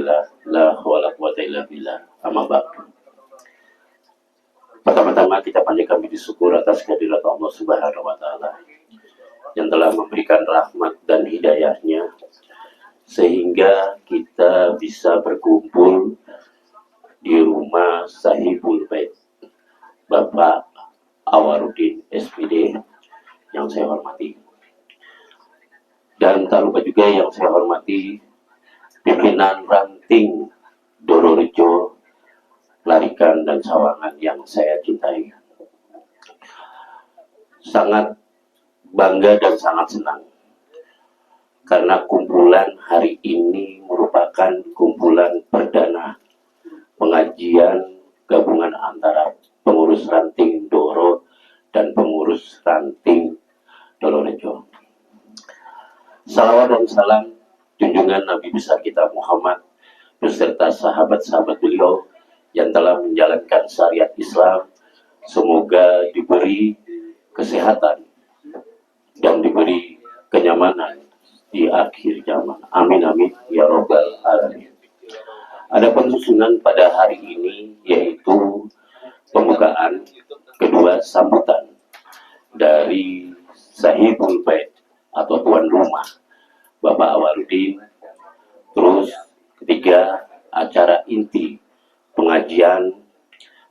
Alhamdulillah, la wala quwata illa billah. Amma ba'du. Pertama-tama kita panjatkan puji syukur atas kehadirat Allah Subhanahu wa taala yang telah memberikan rahmat dan hidayahnya sehingga kita bisa berkumpul di rumah Sahibul Bait Bapak Awaruddin SPD yang saya hormati. Dan tak lupa juga yang saya hormati pimpinan ranting Dororejo, Larikan dan Sawangan yang saya cintai. Sangat bangga dan sangat senang karena kumpulan hari ini merupakan kumpulan perdana pengajian gabungan antara pengurus ranting Doro dan pengurus ranting Dororejo. Salawat dan salam junjungan Nabi besar kita Muhammad beserta sahabat-sahabat beliau yang telah menjalankan syariat Islam, semoga diberi kesehatan dan diberi kenyamanan di akhir zaman. Amin amin ya robbal alamin. Ada penyusunan pada hari ini yaitu pembukaan, kedua sambutan dari Sahibul Bait atau tuan rumah Bapak Awaruddin, terus ketiga acara inti pengajian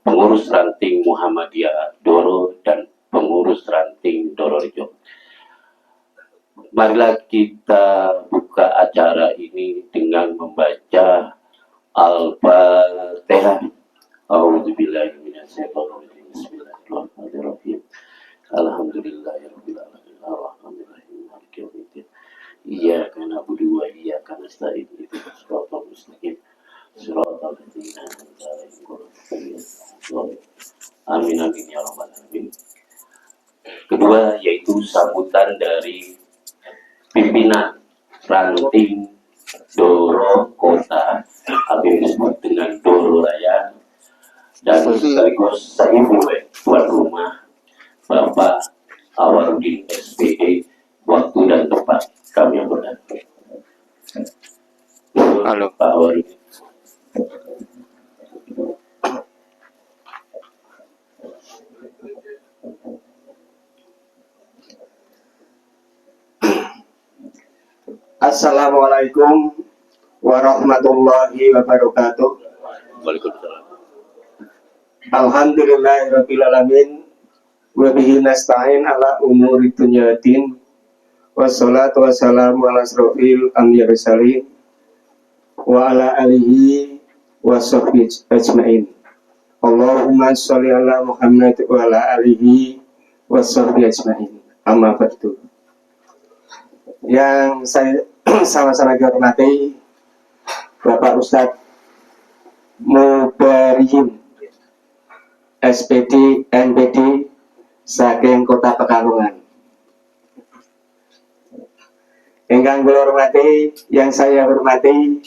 pengurus ranting Muhammadiyah Doro dan pengurus ranting Dororejo. Marilah kita buka acara ini dengan membaca Al-Fatihah. A'udzubillahi minasyaitonirrajim. Bismillahirrahmanirrahim. Alhamdulillahirabbil alamin. Arrahmanirrahim. Maliki yaumiddin. Iyyaka na'budu wa iyyaka nasta'in. Ihdinas siratal mustaqim. Shiratal ladzina an'amta 'alaihim. Amin amin ya rabbal alamin. Kedua yaitu sambutan dari pimpinan ranting Doro Kota atau disebut dengan Doro Raya dan sekaligus Sahibul Bait tuan rumah Bapak Awaruddin SPD. Waktu dan tempat kami yang berdatang. Halo Pak Awaruddin. Assalamualaikum warahmatullahi wabarakatuh. Waalaikumsalam. Alhamdulillahirabbil alamin wa bihi nasta'in ala umuri dunya din. Wassalatu wassalamu ala asrofil anbiya'i mursalin wa ala alihi wa sahbihi ajmain. Allahumma sholli ala Muhammad wa ala alihi wa sahbihi ajmain. Amma ba'du. Yang saya sama-sama dihormati Bapak Ustadz Mubariyim SPD NPD saking Kota Pekalongan. Ingkang kula hormati, yang saya hormati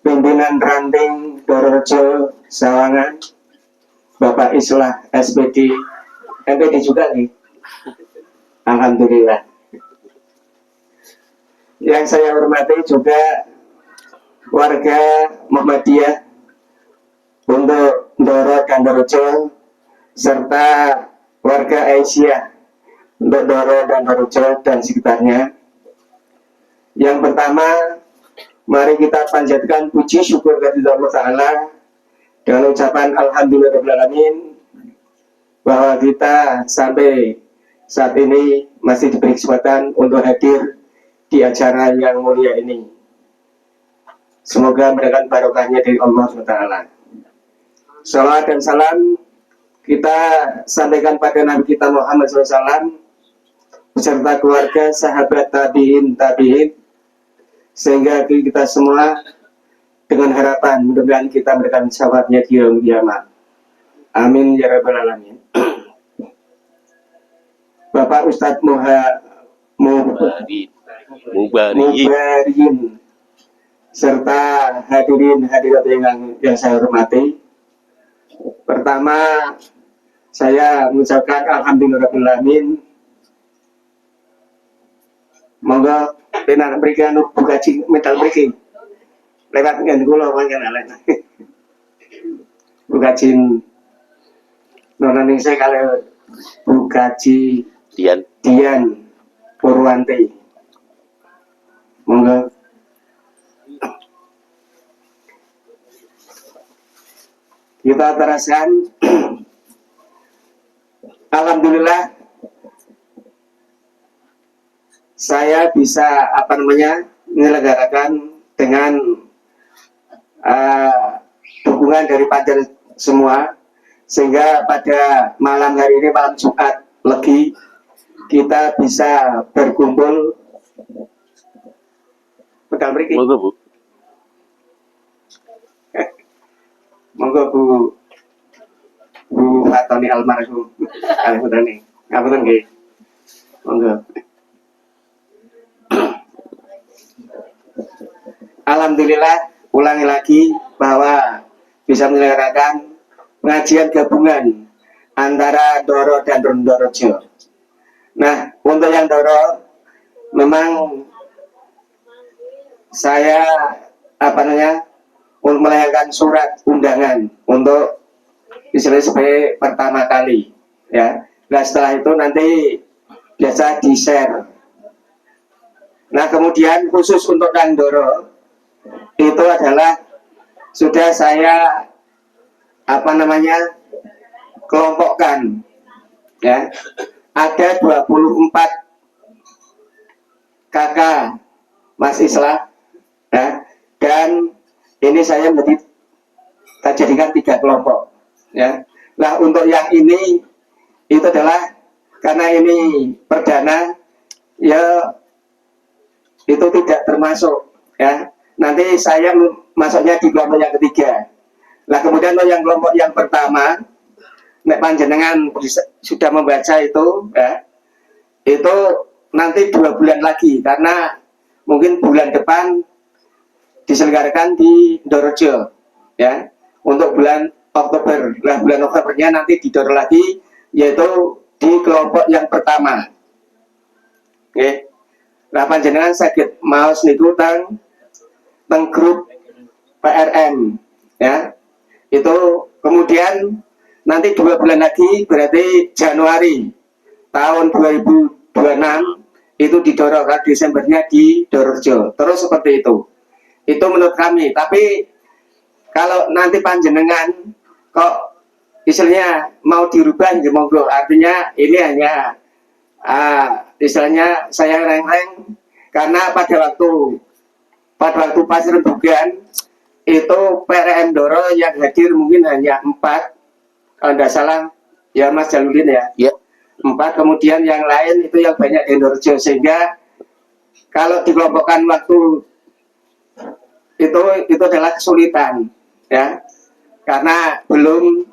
pimpinan ranting Dororejo Sawangan, Bapak Islah SPD NPD juga nih. Alhamdulillah. Yang saya hormati juga warga Muhammadiyah untuk Doro dan Dororejo serta warga Aisyah untuk Doro dan Dororejo dan sekitarnya. Yang pertama, mari kita panjatkan puji syukur kepada Allah Ta'ala dengan ucapan Alhamdulillahirrahmanirrahim bahwa kita sampai saat ini masih diberi kesempatan untuk hadir di acara yang mulia ini. Semoga mendapatkan barokahnya dari Allah SWT. Salawat dan salam kita sampaikan pada Nabi kita Muhammad SAW beserta keluarga, sahabat, tabi'in, sehingga kita semua dengan harapan mudah-mudahan kita mendapatkan syafaatnya di yaumul qiyamah. Amin ya rabbal alamin. Bapak Ustadz Mubariyin serta hadirin hadirat yang saya hormati. Pertama, saya mengucapkan alhamdulillahirabbil alamin. Monggo Benar mereka anu buka metal mereka lewat ngan kula mangken alek. Buka jin nonan saya kalau buka Dian Purwanti. Monggo. Kita teruskan. Alhamdulillah saya bisa menyelenggarakan dengan dukungan dari panjang semua, sehingga pada malam hari ini, malam Jumat Legi, kita bisa berkumpul. Pedal mriki. Monggo Bu. Monggo Bu Fatoni almarhum. Ngapunten nggih. Monggo. Alhamdulillah, ulangi lagi bahwa bisa menyelenggarakan pengajian gabungan antara Ndoro dan Ndorojo. Nah, untuk yang Ndoro memang saya untuk melayangkan surat undangan untuk istilahnya sebagai pertama kali, ya. Nah, setelah itu nanti biasa di share. Nah, kemudian khusus untuk yang Ndoro itu adalah sudah saya kelompokkan, ya. Ada 24 kakak Mas Islah, ya, dan ini saya jadikan 3 kelompok, ya. Nah, untuk yang ini itu adalah karena ini perdana, ya, itu tidak termasuk, ya. Nanti saya masuknya di kelompok yang ketiga. Nah, kemudian yang kelompok yang pertama, nek panjenengan sudah membaca itu, ya, itu nanti 2 bulan lagi, karena mungkin bulan depan diselenggarakan di Ndorojo, ya, untuk bulan Oktober. Nah, bulan Oktobernya nanti didorong lagi, yaitu di kelompok yang pertama. Oke. Nah, panjenengan sakit maos niku teng grup PRM, ya. Itu kemudian nanti 2 bulan lagi, berarti Januari tahun 2026 itu didorong, Desembernya di Ndorojo. Terus seperti itu. Itu menurut kami. Tapi kalau nanti panjenengan kok istilahnya mau dirubah, ya monggo. Artinya ini hanya istilahnya saya reng-reng, karena pada waktu pas rembugan itu PRM Ndoro yang hadir mungkin hanya 4, kalau tidak salah, ya Mas Jaludin, ya. Ya. 4, kemudian yang lain itu yang banyak di Ndorojo, sehingga kalau dikelompokkan waktu itu adalah kesulitan, ya, karena belum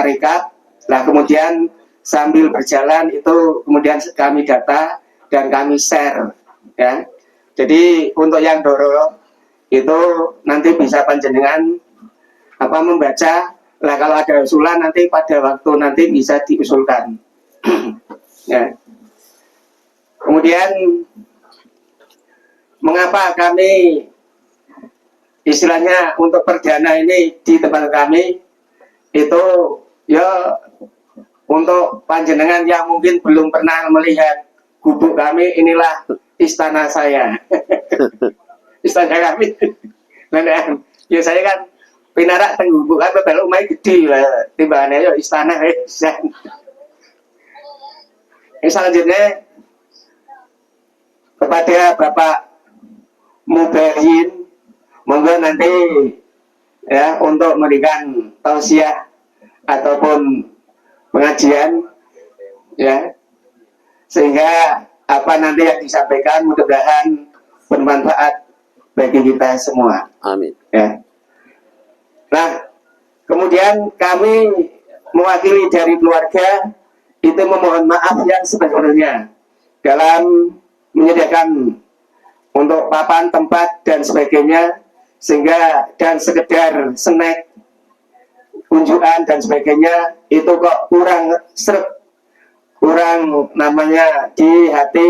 rekap. Nah, kemudian sambil berjalan itu kemudian kami data dan kami share, ya. Jadi untuk yang Ndoro itu nanti bisa panjenengan membaca. Nah, kalau ada usulan nanti pada waktu nanti bisa diusulkan. Ya. Kemudian mengapa kami istilahnya untuk perdana ini di tempat kami itu, ya, untuk panjenengan yang mungkin belum pernah melihat gubuk kami, inilah istana saya. Istana kami. Nah, ya saya kan pinarak teng gubuk kan bebel umai gede lah, timbangannya ya istana. Ini selanjutnya kepada Bapak Mubahin, monggo nanti, ya, untuk memberikan tausiah ataupun pengajian, ya, sehingga nanti yang disampaikan mudah-mudahan bermanfaat bagi kita semua. Amin. Ya. Nah, kemudian kami mewakili dari keluarga itu memohon maaf yang sebenarnya dalam menyediakan untuk papan, tempat dan sebagainya, sehingga dan sekedar snack, unjukan dan sebagainya itu kok kurang di hati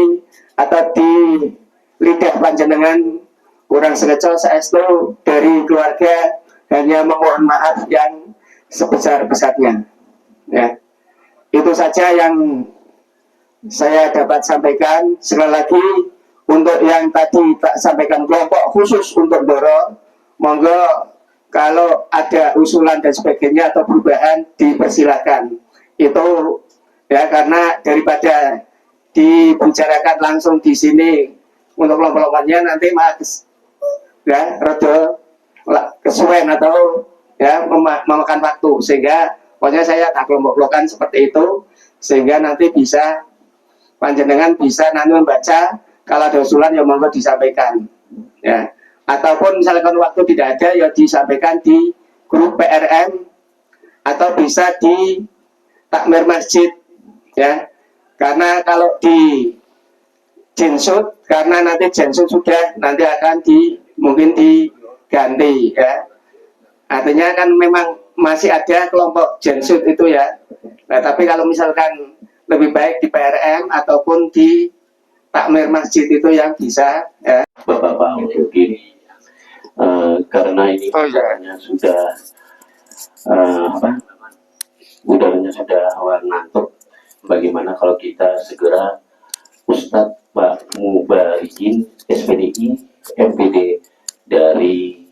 atau di lidah panjenengan kurang sengaja saestu dari keluarga hanya memohon maaf yang sebesar-besarnya. Ya, itu saja yang saya dapat sampaikan. Sekali lagi untuk yang tadi tak sampaikan kelompok khusus untuk Doro, monggo kalau ada usulan dan sebagainya atau perubahan dipersilakan. Itu ya, karena daripada dibicarakan langsung di sini untuk kelompok-kelompoknya nanti mas ya rada kesuwen atau ya memakan waktu, sehingga pokoknya saya tak kelompok-kelompokkan seperti itu sehingga nanti bisa panjenengan bisa nanti membaca, kalau ada usulan ya monggo disampaikan ya, ataupun misalkan waktu tidak ada ya disampaikan di grup PRM atau bisa di takmir masjid ya, karena kalau di Jensut, karena nanti Jensut sudah nanti akan mungkin diganti ya, artinya kan memang masih ada kelompok Jensut itu ya. Nah, tapi kalau misalkan lebih baik di PRM ataupun di takmir masjid itu yang bisa ya. Bapak-bapak mungkin karena ini udaranya sudah udaranya sudah ngantuk, bagaimana kalau kita segera Ustadz Pak Mubarikin SPDI MPD dari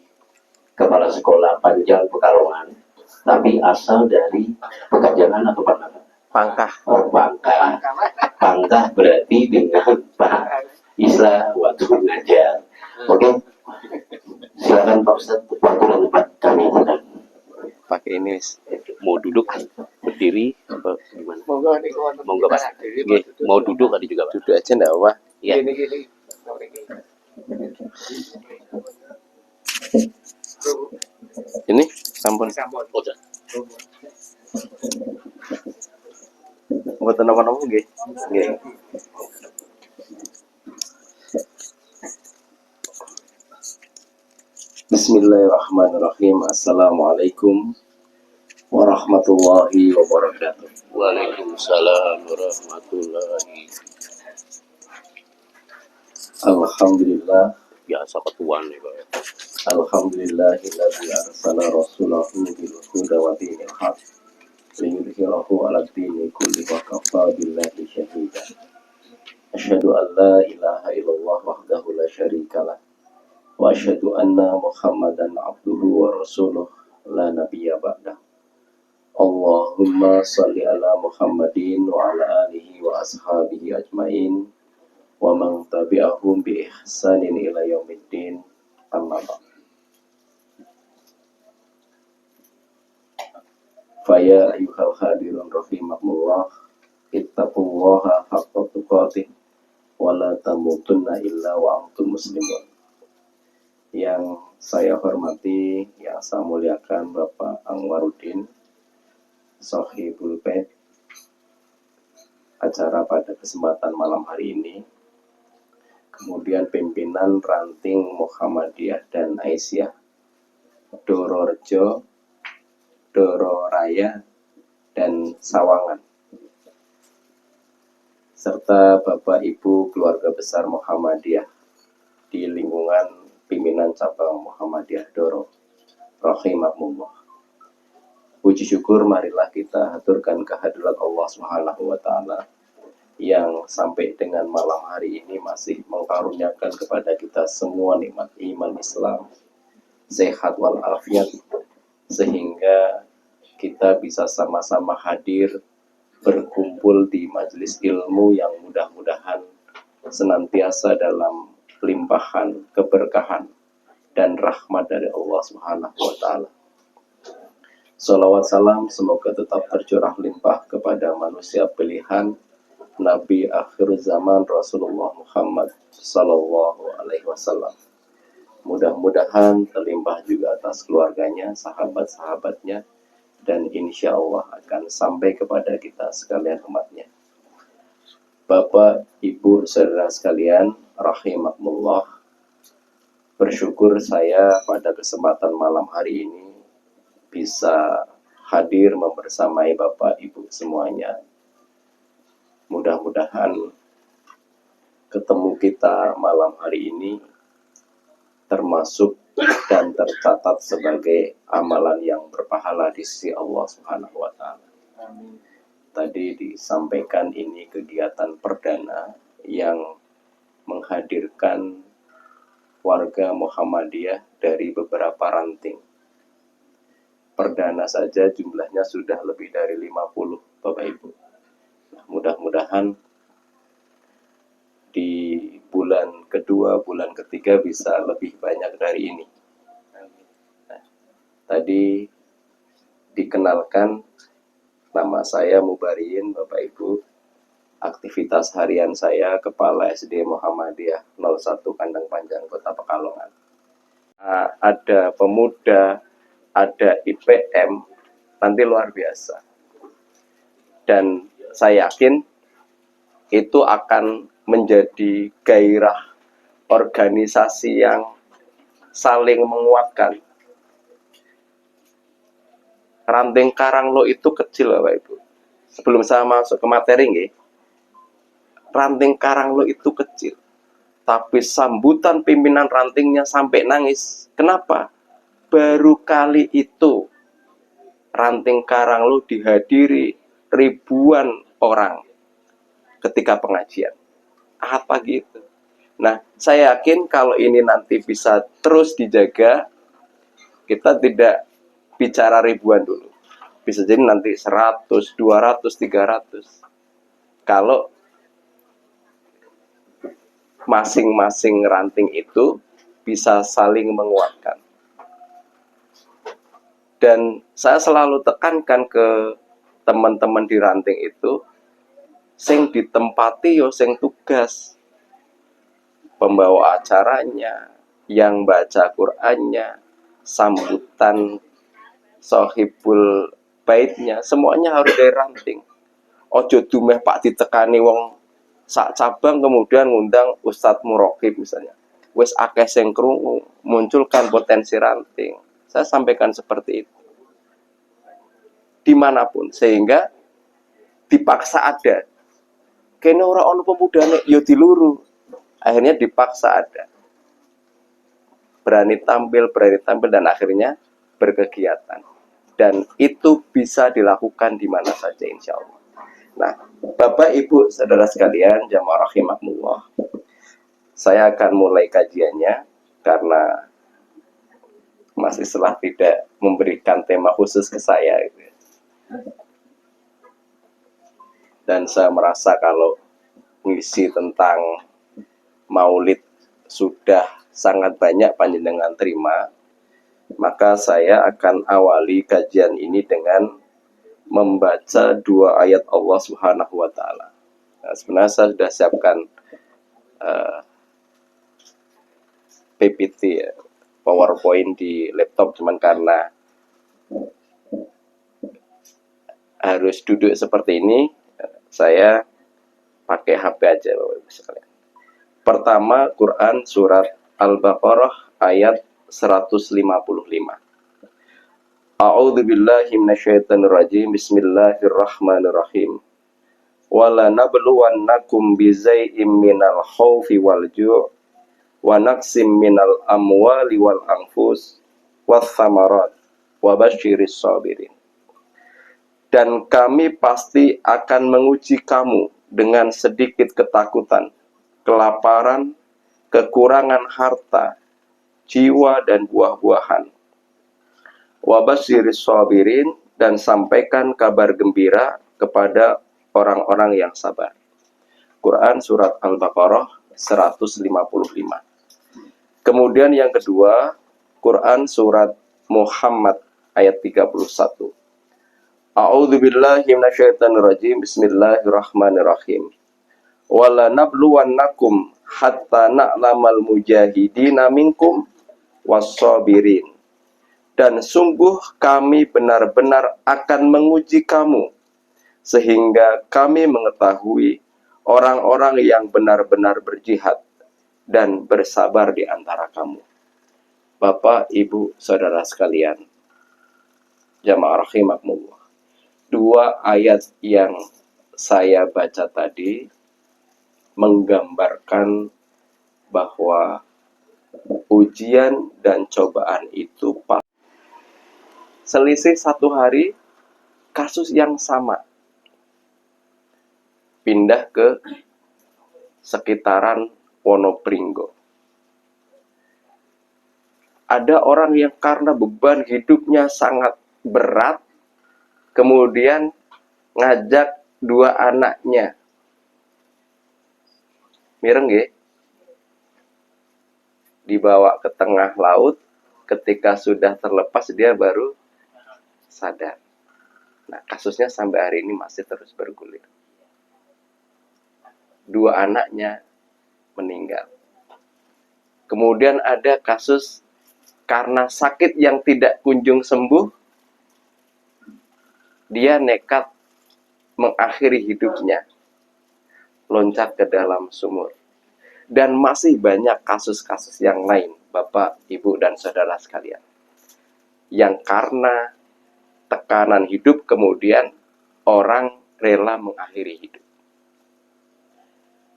Kepala Sekolah Panjang Pekalongan, tapi asal dari Pegajangan atau Pangkah? Pangkah. Oh, Pangkah. Pangkah berarti dengan Pak Islah waktu mengajar. Oke, silakan Pak Ustadz, waktu dan tempat kami akan. Pakai ini mau duduk berdiri apa gimana? Monggo Mas. Mau duduk tadi juga Pak. Duduk aja enggak apa. Iya. Ini sampun. Mboten napa-napa nggih. Nggih. Bismillahirrahmanirrahim. Assalamualaikum warahmatullahi wabarakatuh. Waalaikumsalam warahmatullahi. Alhamdulillah. Biasa ketuaan nih Pak. Alhamdulillahilladzi arsala rasulahu bil huda wa dinil haq liyudhhirahu 'ala dini kulli wa kafa billahi shahida. Asyhadu an la ilaha illallah wahdahu la syarikalah wa asyhadu anna Muhammadan abduhu wa rasuluh la nabiyya ba'dah. Allahumma shalli ala Muhammadin wa ala alihi wa ashabihi ajmain wa man tabi'ahum bi ihsanin ila yaumiddin. Amma ba'd. Faya ayyuhal hadirun rahimakumullah, ittaqullaha haqqa tuqatih wa la tamutunna illa wa antum muslimun. Yang saya hormati, yang saya muliakan Bapak Anwaruddin, Sohibul Bait, acara pada kesempatan malam hari ini, kemudian pimpinan ranting Muhammadiyah dan Aisyah, Doro Rejo, Doro Raya, dan Sawangan, serta Bapak Ibu keluarga besar Muhammadiyah di lingkungan pimpinan cabang Muhammadiyah Doro, rahimakumullah. Puji syukur marilah kita haturkan kehadirat Allah Subhanahu wa taala yang sampai dengan malam hari ini masih mengkaruniakan kepada kita semua nikmat iman Islam, sehat walafiat, sehingga kita bisa sama-sama hadir berkumpul di majelis ilmu yang mudah-mudahan senantiasa dalam limpahan keberkahan dan rahmat dari Allah Subhanahu wa taala. Salawat salam semoga tetap tercurah limpah kepada manusia pilihan Nabi akhir zaman Rasulullah Muhammad sallallahu alaihi wasallam. Mudah-mudahan terlimpah juga atas keluarganya, sahabat-sahabatnya, dan insya Allah akan sampai kepada kita sekalian umatnya. Bapak, Ibu, saudara sekalian, rahimakumullah, bersyukur saya pada kesempatan malam hari ini bisa hadir membersamai Bapak, Ibu semuanya. Mudah-mudahan ketemu kita malam hari ini termasuk dan tercatat sebagai amalan yang berpahala di sisi Allah Subhanahu wa Ta'ala. Tadi disampaikan ini kegiatan perdana yang menghadirkan warga Muhammadiyah dari beberapa ranting. Perdana saja jumlahnya sudah lebih dari 50, Bapak Ibu. Nah, mudah-mudahan di bulan kedua, bulan ketiga bisa lebih banyak dari ini. Nah, tadi dikenalkan, nama saya Mubariin, Bapak Ibu. Aktivitas harian saya Kepala SD Muhammadiyah 01 Kandang Panjang, Kota Pekalongan. Ada pemuda, ada IPM, nanti luar biasa. Dan saya yakin itu akan menjadi gairah organisasi yang saling menguatkan. Ranting Karanglo itu kecil, Bapak Ibu. Sebelum saya masuk ke materi, ranting Karanglo itu kecil. Tapi sambutan pimpinan rantingnya sampai nangis. Kenapa? Baru kali itu ranting Karanglo dihadiri ribuan orang ketika pengajian. Apa gitu. Nah, saya yakin kalau ini nanti bisa terus dijaga, kita tidak bicara ribuan dulu. Bisa jadi nanti 100, 200, 300. Kalau masing-masing ranting itu bisa saling menguatkan. Dan saya selalu tekankan ke teman-teman di ranting itu, sing ditempati yo sing tugas, pembawa acaranya, yang baca Qur'annya, sambutan sohibul baitnya, semuanya harus dari ranting. Ojo dumeh pak ditekani wong sak cabang kemudian ngundang Ustadz Murokib misalnya. Wes akeh sing krungu, munculkan potensi ranting. Saya sampaikan seperti itu. Dimanapun, sehingga dipaksa ada. Kene ora ono pemudane yo diluru. Akhirnya dipaksa ada. Berani tampil dan akhirnya berkegiatan. Dan itu bisa dilakukan di mana saja insya Allah. Nah, Bapak Ibu Saudara sekalian, jamaah rahimakumullah. Saya akan mulai kajiannya karena Mas Islah tidak memberikan tema khusus ke saya gitu. Dan saya merasa kalau ngisi tentang maulid sudah sangat banyak panjenengan terima, maka saya akan awali kajian ini dengan membaca 2 ayat Allah Subhanahu wa Ta'ala. Nah, sebenarnya saya sudah siapkan PPT, PowerPoint di laptop, cuman karena harus duduk seperti ini, saya pakai HP aja, Bapak Ibu sekalian. Pertama, Quran surat Al-Baqarah ayat 155. A'udzu billahi minasyaitonir rajim. Bismillahirrahmanirrahim. Wala nabluwannakum bizai'im minal khaufi wal ju' wa naqsim minal amwali wal anfus wath thamarat wa basyiris sabirin. Dan kami pasti akan menguji kamu dengan sedikit ketakutan, kelaparan, kekurangan harta, jiwa dan buah-buahan. Wabasyiris sabirin, dan sampaikan kabar gembira kepada orang-orang yang sabar. Quran surat Al-Baqarah 155. Kemudian yang kedua, Quran surat Muhammad ayat 31. A'udzu billahi minasyaitonir rajim. Bismillahirrahmanirrahim. Wala nabluwannakum hatta na'lamal mujahidina minkum was-sabirin. Dan sungguh kami benar-benar akan menguji kamu sehingga kami mengetahui orang-orang yang benar-benar berjihad dan bersabar di antara kamu. Bapak, Ibu, Saudara sekalian, jamaah rahimakumullah. 2 ayat yang saya baca tadi menggambarkan bahwa ujian dan cobaan itu selisih 1 hari, kasus yang sama pindah ke sekitaran Wonopringgo. Ada orang yang karena beban hidupnya sangat berat, kemudian ngajak 2 anaknya. Mireng nggih? Dibawa ke tengah laut, ketika sudah terlepas dia baru sadar. Nah, kasusnya sampai hari ini masih terus bergulir. 2 anaknya meninggal. Kemudian ada kasus karena sakit yang tidak kunjung sembuh, dia nekat mengakhiri hidupnya, loncat ke dalam sumur. Dan masih banyak kasus-kasus yang lain, Bapak, Ibu, dan saudara sekalian, yang karena tekanan hidup kemudian orang rela mengakhiri hidup.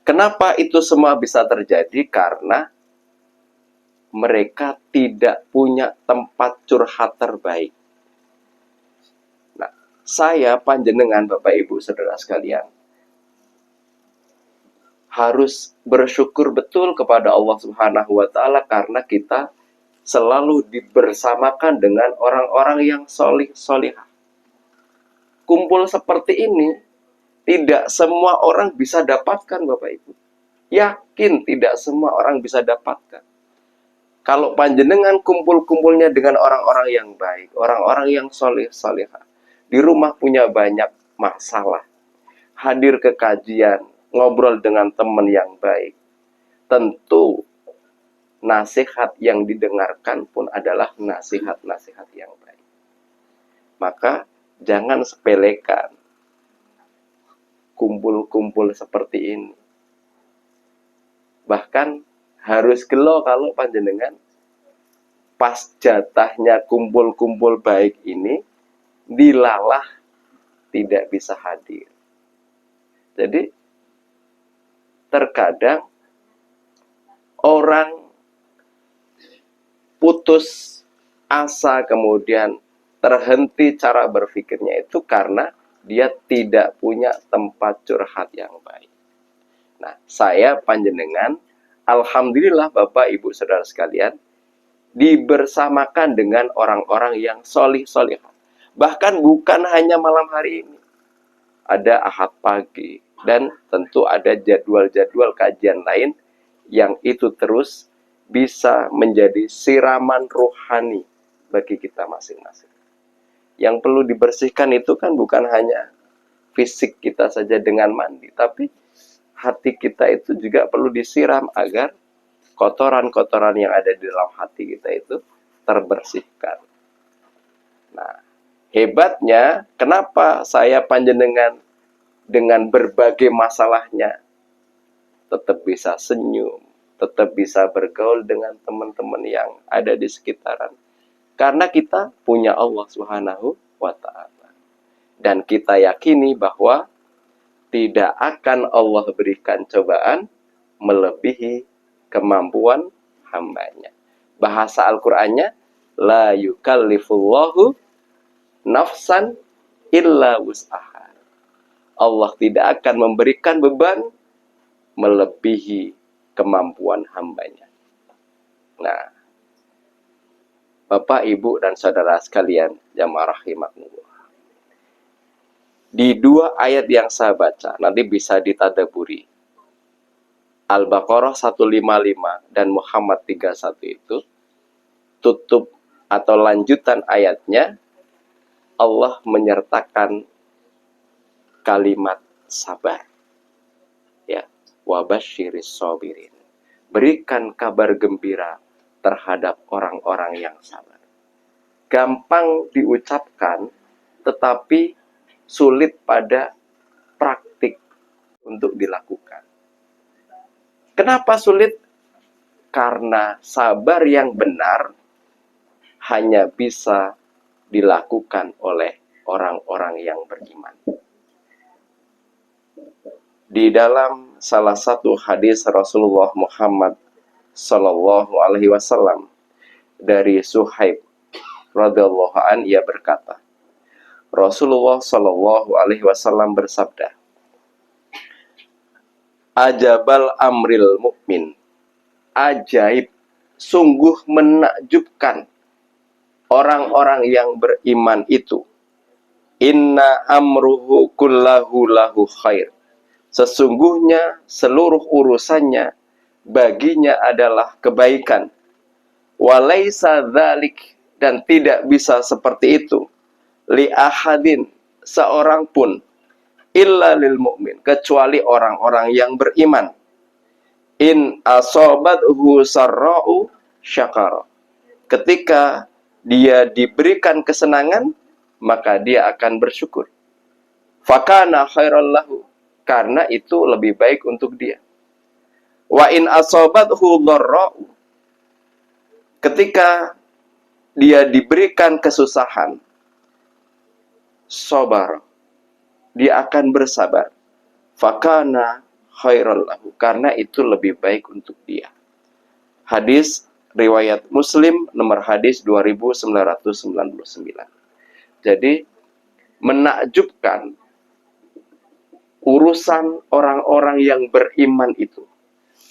Kenapa itu semua bisa terjadi? Karena mereka tidak punya tempat curhat terbaik. Nah, saya panjenengan Bapak Ibu saudara sekalian harus bersyukur betul kepada Allah Subhanahu wa taala karena kita selalu dibersamakan dengan orang-orang yang solih-solihah. Kumpul seperti ini tidak semua orang bisa dapatkan, Bapak Ibu. Yakin tidak semua orang bisa dapatkan. Kalau panjenengan kumpul-kumpulnya dengan orang-orang yang baik, orang-orang yang solih-solihah, di rumah punya banyak masalah, hadir ke kajian, ngobrol dengan teman yang baik, tentu nasihat yang didengarkan pun adalah nasihat-nasihat yang baik. Maka jangan sepelekan kumpul-kumpul seperti ini. Bahkan harus gelo kalau panjenengan pas jatahnya kumpul-kumpul baik ini dilalah tidak bisa hadir. Jadi terkadang orang putus asa kemudian terhenti cara berpikirnya itu karena dia tidak punya tempat curhat yang baik. Nah, saya panjenengan, alhamdulillah Bapak Ibu Saudara sekalian, dibersamakan dengan orang-orang yang solih-solihah. Bahkan bukan hanya malam hari ini. Ada Ahad pagi, dan tentu ada jadwal-jadwal kajian lain yang itu terus bisa menjadi siraman rohani bagi kita masing-masing. Yang perlu dibersihkan itu kan bukan hanya fisik kita saja dengan mandi, tapi hati kita itu juga perlu disiram agar kotoran-kotoran yang ada di dalam hati kita itu terbersihkan. Nah, hebatnya kenapa saya panjenengan dengan berbagai masalahnya tetap bisa senyum, tetap bisa bergaul dengan teman-teman yang ada di sekitaran. Karena kita punya Allah Subhanahu wa ta'ala. Dan kita yakini bahwa tidak akan Allah berikan cobaan melebihi kemampuan hambanya. Bahasa Al-Qur'annya, la yukallifullahu nafsan illa wus'aha. Allah tidak akan memberikan beban melebihi kemampuan hambanya. Nah, Bapak, Ibu, dan saudara sekalian, jamaah rahimakumullah. Di 2 ayat yang saya baca, nanti bisa ditadaburi. Al-Baqarah 155 dan Muhammad 31 itu, tutup atau lanjutan ayatnya, Allah menyertakan kalimat sabar. Ya, wabasyiris sabirin. Berikan kabar gembira terhadap orang-orang yang sabar. Gampang diucapkan, tetapi sulit pada praktik untuk dilakukan. Kenapa sulit? Karena sabar yang benar hanya bisa dilakukan oleh orang-orang yang beriman. Di dalam salah satu hadis Rasulullah Muhammad Sallallahu Alaihi Wasallam dari Suhaib radhiyallahu an, ia berkata, Rasulullah Sallallahu Alaihi Wasallam bersabda, Ajabal amril mukmin, ajaib, sungguh menakjubkan orang-orang yang beriman itu. Inna amruhu kullahu lahu khair. Sesungguhnya seluruh urusannya baginya adalah kebaikan. Walaysa dzalik, dan tidak bisa seperti itu li ahadin, seorang pun, illa lil mu'min, kecuali orang-orang yang beriman. In asobathu sarra'u syakara. Ketika dia diberikan kesenangan, maka dia akan bersyukur. Fakana khairal lahu, karena itu lebih baik untuk dia. Wa in asobathu dharra'u, ketika dia diberikan kesusahan, sabar, dia akan bersabar. Fakana khairal lahu, karena itu lebih baik untuk dia. Hadis riwayat Muslim, nomor hadis 2999. Jadi menakjubkan urusan orang-orang yang beriman itu,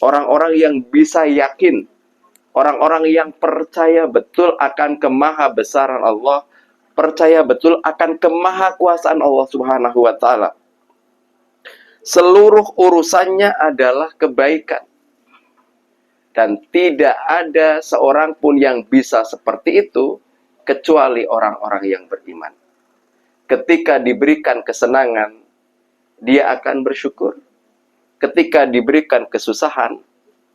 orang-orang yang bisa yakin, orang-orang yang percaya betul akan kemahabesaran Allah, percaya betul akan kemahakuasaan Allah Subhanahu wa Ta'ala. Seluruh urusannya adalah kebaikan, dan tidak ada seorang pun yang bisa seperti itu kecuali orang-orang yang beriman. Ketika diberikan kesenangan, dia akan bersyukur. Ketika diberikan kesusahan,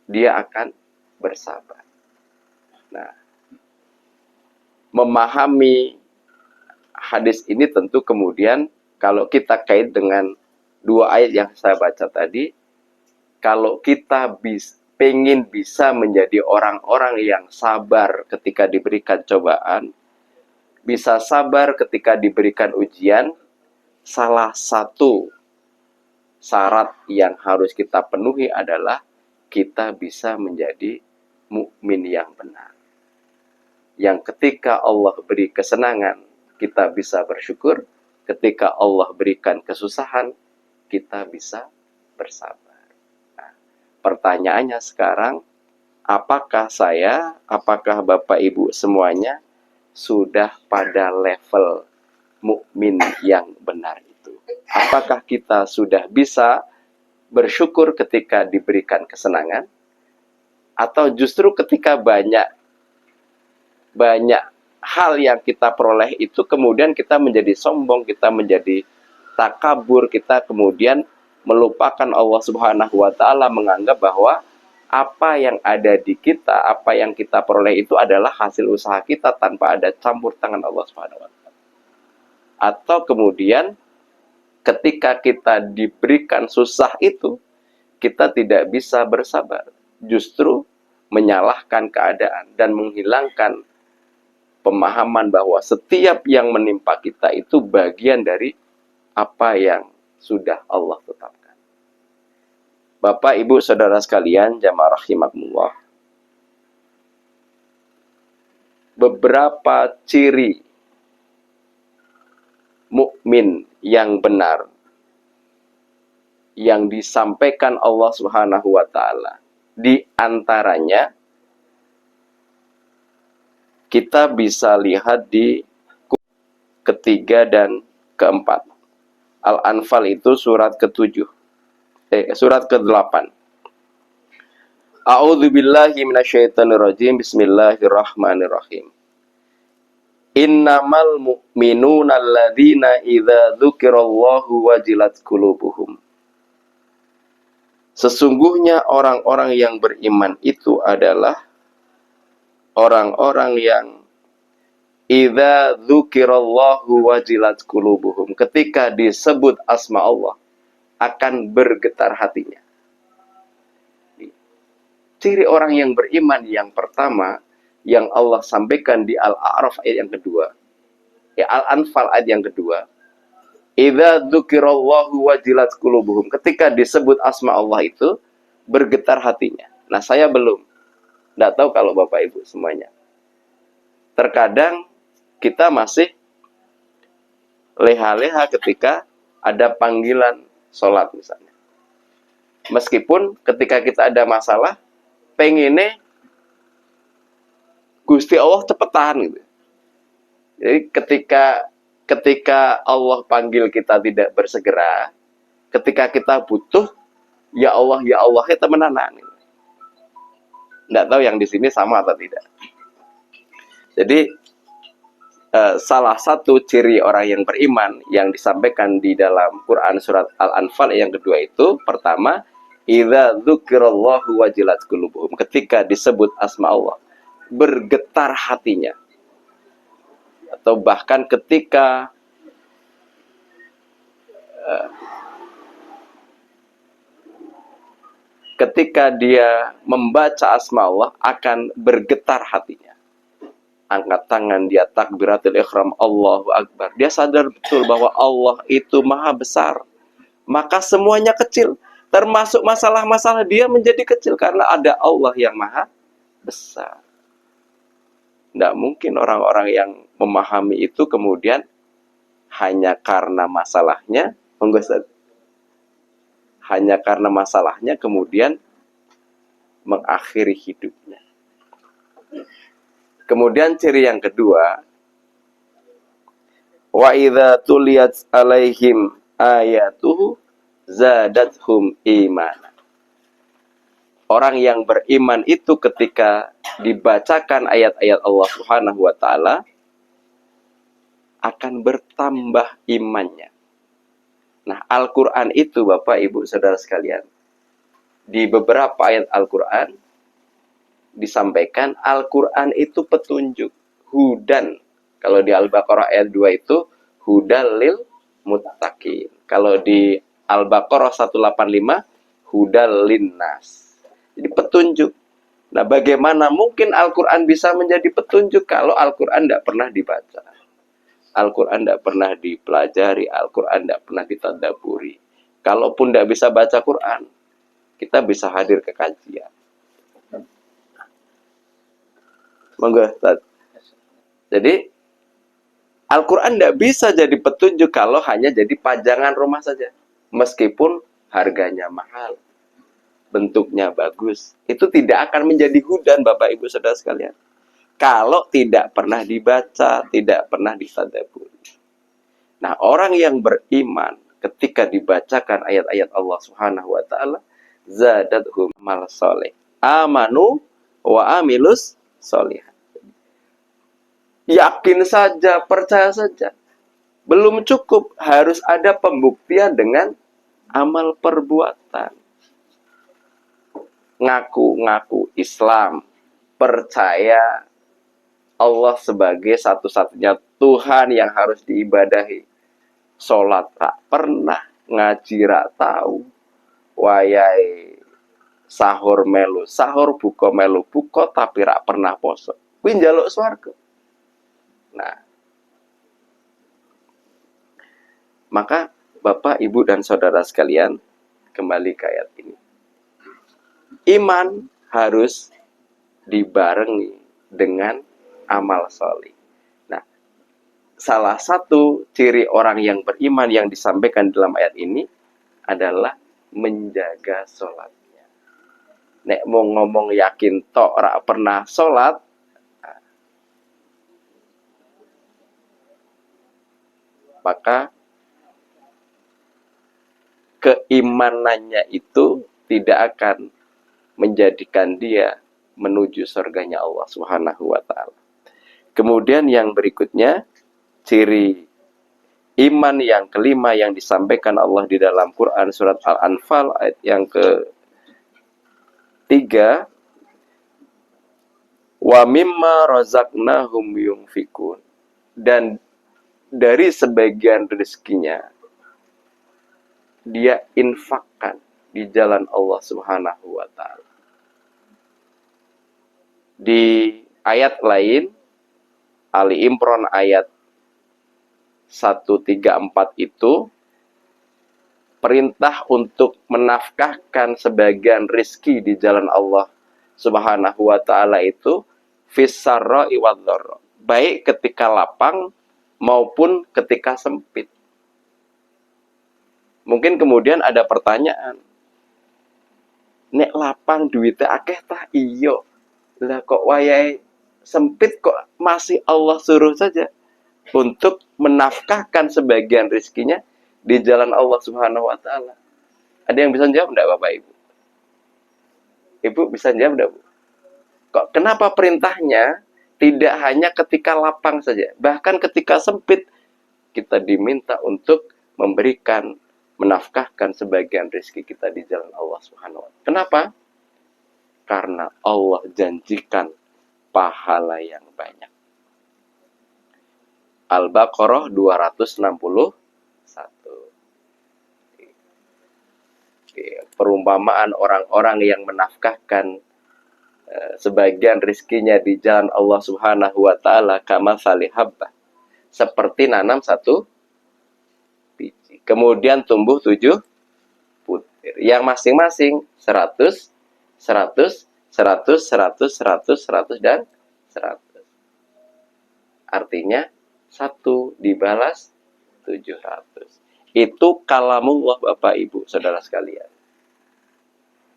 dia akan bersabar. Nah, memahami hadis ini tentu kemudian kalau kita kait dengan dua ayat yang saya baca tadi, kalau kita pengen bisa menjadi orang-orang yang sabar ketika diberikan cobaan, bisa sabar ketika diberikan ujian, salah satu syarat yang harus kita penuhi adalah kita bisa menjadi mukmin yang benar. Yang ketika Allah beri kesenangan, kita bisa bersyukur. Ketika Allah berikan kesusahan, kita bisa bersabar. Nah, pertanyaannya sekarang, apakah apakah Bapak Ibu semuanya sudah pada level mukmin yang benar itu? Apakah kita sudah bisa bersyukur ketika diberikan kesenangan? Atau justru ketika banyak hal yang kita peroleh itu kemudian kita menjadi sombong, kita menjadi takabur, kita kemudian melupakan Allah Subhanahu wa Ta'ala, menganggap bahwa apa yang ada di kita, apa yang kita peroleh itu adalah hasil usaha kita tanpa ada campur tangan Allah Subhanahu wa Ta'ala. Atau kemudian ketika kita diberikan susah itu, kita tidak bisa bersabar, justru menyalahkan keadaan dan menghilangkan pemahaman bahwa setiap yang menimpa kita itu bagian dari apa yang sudah Allah tetapkan. Bapak, Ibu, Saudara sekalian, jamaah rahimakumullah. Beberapa ciri mukmin yang benar yang disampaikan Allah Subhanahu wa Ta'ala. Di antaranya kita bisa lihat di ketiga dan keempat. Al-Anfal itu surat ke-7. Surat ke-8. A'udzubillahi minasyaitonirrajim. Bismillahirrahmanirrahim. Innamal mu'minuna alladzina idza dzukirallahu wajilat qulubuhum. Sesungguhnya orang-orang yang beriman itu adalah orang-orang yang idza dzukirallahu wajilat qulubuhum. Ketika disebut asma Allah, akan bergetar hatinya. Ciri orang yang beriman yang pertama yang Allah sampaikan di Al-A'raf ayat yang kedua, Al-Anfal ayat yang kedua, Idza dzukirallahu wajilat qulubuhum. Ketika disebut asma Allah itu bergetar hatinya. Nah, saya belum. Tidak tahu kalau Bapak Ibu semuanya. Terkadang kita masih leha-leha ketika ada panggilan sholat misalnya. Meskipun ketika kita ada masalah, pengennya Gusti Allah cepetan gitu. Jadi ketika Allah panggil kita tidak bersegera, ketika kita butuh, ya Allah ya temenanan. Tidak tahu yang di sini sama atau tidak. Jadi salah satu ciri orang yang beriman yang disampaikan di dalam Quran surat Al-Anfal yang kedua itu, pertama, idza dzukirallahu wajilat qulubuhum. Ketika disebut asma Allah, bergetar hatinya. Atau bahkan ketika dia membaca asma Allah akan bergetar hatinya. Angkat tangan dia takbiratul ihram, Allahu Akbar. Dia sadar betul bahwa Allah itu maha besar. Maka semuanya kecil. Termasuk masalah-masalah dia menjadi kecil karena ada Allah yang maha besar. Tidak mungkin orang-orang yang memahami itu kemudian hanya karena masalahnya, hanya karena masalahnya kemudian mengakhiri hidupnya. Kemudian ciri yang kedua, wa idza tuliyat alaihim ayatuhu zadathum imana. Orang yang beriman itu ketika dibacakan ayat-ayat Allah Subhanahu wa taala akan bertambah imannya. Nah, Al-Qur'an itu Bapak Ibu Saudara sekalian, di beberapa ayat Al-Qur'an disampaikan Al-Quran itu petunjuk, hudan. Kalau di Al-Baqarah ayat 2 itu hudal lil muttaqin. Kalau di Al-Baqarah 185 hudal linnas. Jadi petunjuk. Nah, bagaimana mungkin Al-Quran bisa menjadi petunjuk kalau Al-Quran tidak pernah dibaca, Al-Quran tidak pernah dipelajari, Al-Quran tidak pernah ditadaburi. Kalaupun tidak bisa baca Quran, kita bisa hadir ke kajian. Monggo, Ustaz. Jadi Al-Quran tidak bisa jadi petunjuk kalau hanya jadi pajangan rumah saja. Meskipun harganya mahal, bentuknya bagus, itu tidak akan menjadi hudan Bapak Ibu Saudara sekalian. Kalau tidak pernah dibaca, tidak pernah ditadaburi. Nah, orang yang beriman ketika dibacakan ayat-ayat Allah Subhanahu wa taala, zadathum amal soleh. Amanu wa amilus soleh. Yakin saja, percaya saja. Belum cukup, harus ada pembuktian dengan amal perbuatan. Ngaku-ngaku Islam, percaya Allah sebagai satu-satunya Tuhan yang harus diibadahi. Sholat tak pernah, ngaji rak tahu, wayai sahur melu, sahur buka melu, buka tapi rak pernah poso. Kuwi njaluk swarga. Nah, maka Bapak, Ibu, dan Saudara sekalian, kembali ke ayat ini. Iman harus dibarengi dengan amal soleh. Nah, salah satu ciri orang yang beriman yang disampaikan dalam ayat ini adalah menjaga sholatnya. Nek mau ngomong yakin tok ora pernah sholat, maka keimanannya itu tidak akan menjadikan dia menuju surganya Allah Subhanahu wa taala. Kemudian yang berikutnya, ciri iman yang kelima yang disampaikan Allah di dalam Quran surat Al-Anfal ayat yang ke-3, wa mimma razaqnahum yunfikun, dan dari sebagian rezekinya dia infakkan di jalan Allah Subhanahu wa taala. Di ayat lain, Ali Imran ayat 134 itu perintah untuk menafkahkan sebagian rizki di jalan Allah Subhanahu wa ta'ala itu fis-sarra'i wadh-dharra, baik ketika lapang maupun ketika sempit. Mungkin kemudian ada pertanyaan, nek lapang duitnya akeh tah iyo, lah kok wayahe sempit kok masih Allah suruh saja untuk menafkahkan sebagian rizkinya di jalan Allah Subhanahu wa ta'ala. Ada yang bisa jawab enggak Bapak Ibu? Ibu bisa jawab enggak, Bu? Kok kenapa perintahnya tidak hanya ketika lapang saja, bahkan ketika sempit kita diminta untuk memberikan, menafkahkan sebagian rezeki kita di jalan Allah Subhanahu wa ta'ala. Kenapa? Karena Allah janjikan pahala yang banyak. Al-Baqarah 261. Perumpamaan orang-orang yang menafkahkan sebagian rizkinya di jalan Allah Subhanahu wa ta'ala kamatsali habbah, seperti nanam satu biji, kemudian tumbuh 7 butir, yang masing-masing 100, 100, 100, 100, 100, 100, dan 100. Artinya 1 dibalas 700. Itu kalamullah Bapak Ibu Saudara sekalian.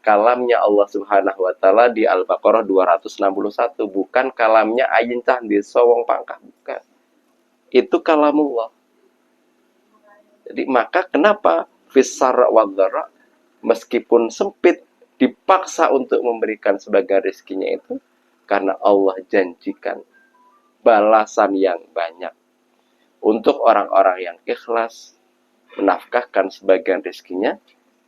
Kalamnya Allah Subhanahu wa ta'ala di Al-Baqarah 261, bukan kalamnya ayin cah di sowong pangkah, bukan. Itu kalamullah. Jadi maka kenapa fis-sarra wadh-dharra, meskipun sempit dipaksa untuk memberikan sebagian rezekinya itu karena Allah janjikan balasan yang banyak untuk orang-orang yang ikhlas menafkahkan sebagian rezekinya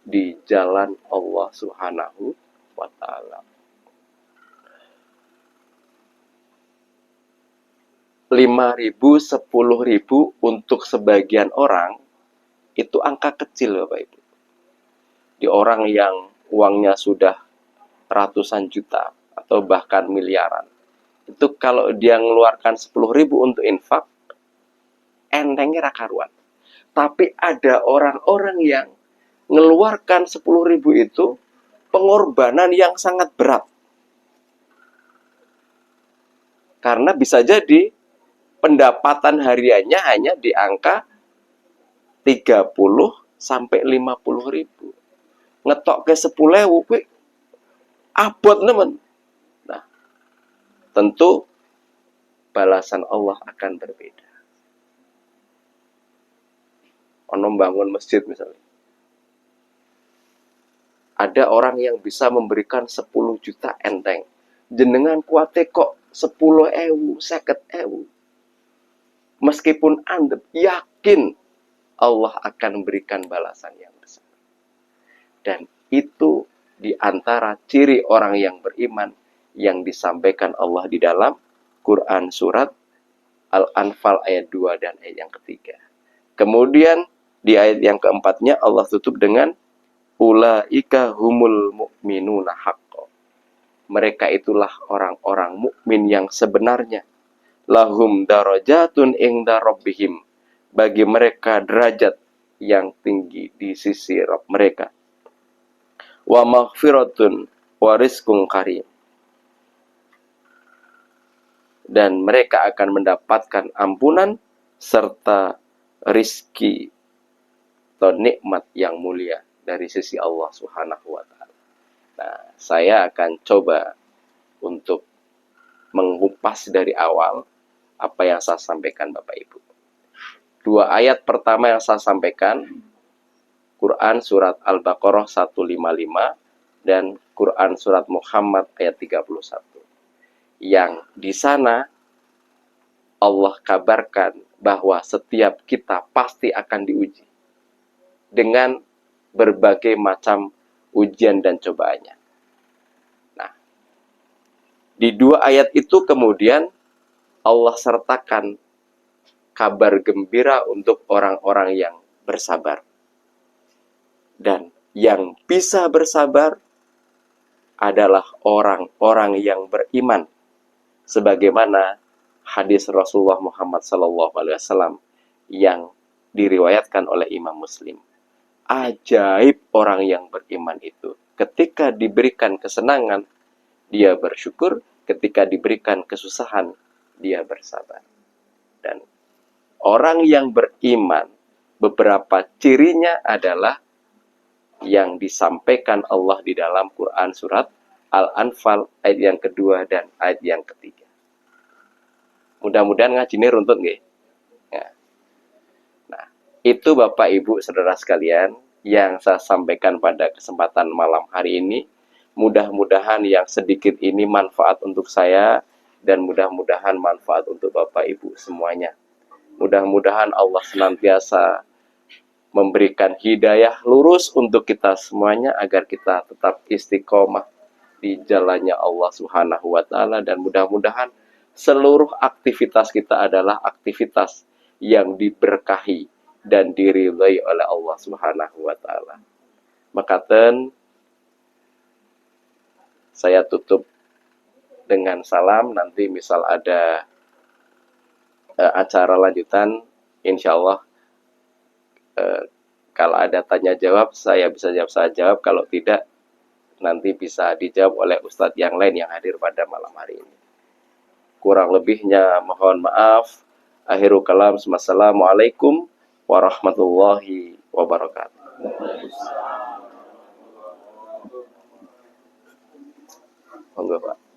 di jalan Allah Subhanahu wa ta'ala. 5.000, 10.000 untuk sebagian orang itu angka kecil Bapak Ibu. Di orang yang uangnya sudah ratusan juta atau bahkan miliaran, itu kalau dia mengeluarkan 10.000 untuk infak, entengnya rakaruan. Tapi ada orang-orang yang mengeluarkan 10.000 itu pengorbanan yang sangat berat. Karena bisa jadi pendapatan hariannya hanya di angka 30 sampai 50.000. Ngetok ke 10.000 kuwi abot nemen. Nah, tentu balasan Allah akan berbeda. Ono bangun masjid misalnya, ada orang yang bisa memberikan 10 juta enteng. Jenengan kuate kok 10.000, 50.000. Meskipun Anda yakin Allah akan memberikan balasan yang besar. Dan itu di antara ciri orang yang beriman yang disampaikan Allah di dalam Quran surat Al-Anfal ayat 2 dan ayat yang ketiga. Kemudian di ayat yang keempatnya Allah tutup dengan ulaika humul mu'minuna haqqo. Mereka itulah orang-orang mukmin yang sebenarnya. Lahum darajatun inda rabbihim. Bagi mereka derajat yang tinggi di sisi Rabb mereka. Wa maghfiratun wa rizqun karim. Dan mereka akan mendapatkan ampunan serta rizki atau nikmat yang mulia dari sisi Allah Subhanahu wa ta'ala. Nah, saya akan coba untuk mengupas dari awal apa yang saya sampaikan Bapak Ibu. 2 ayat pertama yang saya sampaikan, Quran surat Al-Baqarah 155 dan Quran surat Muhammad ayat 31. Yang di sana Allah kabarkan bahwa setiap kita pasti akan diuji dengan berbagai macam ujian dan cobaannya. Nah, di 2 ayat itu kemudian Allah sertakan kabar gembira untuk orang-orang yang bersabar. Dan yang bisa bersabar adalah orang-orang yang beriman. Sebagaimana hadis Rasulullah Muhammad SAW yang diriwayatkan oleh Imam Muslim. Ajaib orang yang beriman itu. Ketika diberikan kesenangan, dia bersyukur. Ketika diberikan kesusahan, dia bersabar. Dan orang yang beriman, beberapa cirinya adalah yang disampaikan Allah di dalam Quran surat Al-Anfal ayat yang kedua dan ayat yang ketiga. Mudah-mudahan ngaji ini runtut nggih. Ya. Nah, itu Bapak Ibu Saudara sekalian yang saya sampaikan pada kesempatan malam hari ini. Mudah-mudahan yang sedikit ini manfaat untuk saya dan mudah-mudahan manfaat untuk Bapak Ibu semuanya. Mudah-mudahan Allah senantiasa memberikan hidayah lurus untuk kita semuanya agar kita tetap istiqomah di jalannya Allah Subhanahu wa taala, dan mudah-mudahan seluruh aktivitas kita adalah aktivitas yang diberkahi dan diridhai oleh Allah Subhanahu wa taala. Makaten saya tutup dengan salam. Nanti misal ada acara lanjutan, insya Allah kalau ada tanya jawab, saya bisa jawab, saya jawab. Kalau tidak, nanti bisa dijawab oleh Ustadz yang lain yang hadir pada malam hari ini. Kurang lebihnya mohon maaf. Akhirul kalam, wassalamualaikum warahmatullahi wabarakatuh. Monggo Pak.